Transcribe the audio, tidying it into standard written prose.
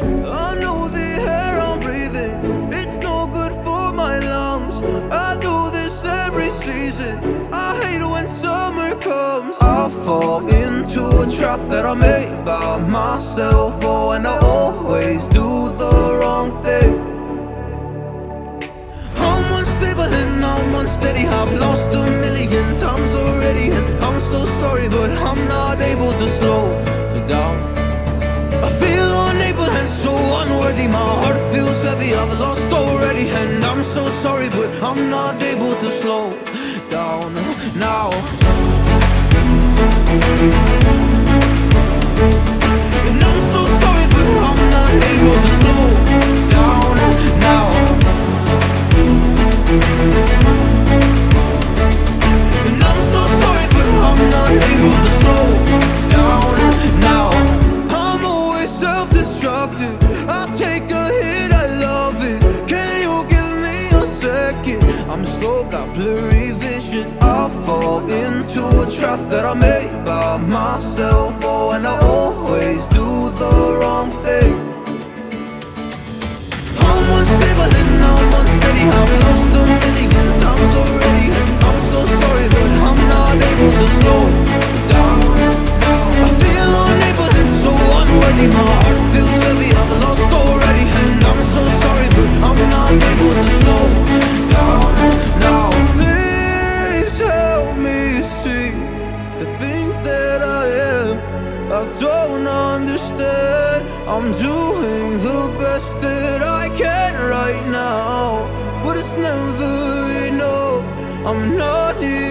I know the air I'm breathing, it's no good for my lungs. I do this every season, I hate when summer comes. I fall into a trap that I made by myself. Oh, and I always do the wrong thing. I'm unstable and I'm unsteady, I've lost a million times already, and I'm so sorry, but I'm not able to slow down. I feel unable and so unworthy, my heart feels heavy, I've lost already, and I'm so sorry, but I'm not able to slow down now. And I'm so sorry, but I'm not able to slow down now. And I'm so sorry, but I'm not able to slow down now. I'm always self-destructive, I take a hit, I love it. Can you give me a second? I'm slow, got blurry vision. I fall into a trap that I made by myself. Oh, and I always do the wrong thing. I'm unstable and I'm unsteady, I've lost a million times already, and I'm so sorry, but I'm not able to slow down. I feel unable and so unworthy, my heart feels heavy, I've lost already, and I'm so sorry, but I'm not able to slow down now. Please help me see the things that I am, I don't understand. I'm doing the best that I can right now, but it's never enough. I'm not here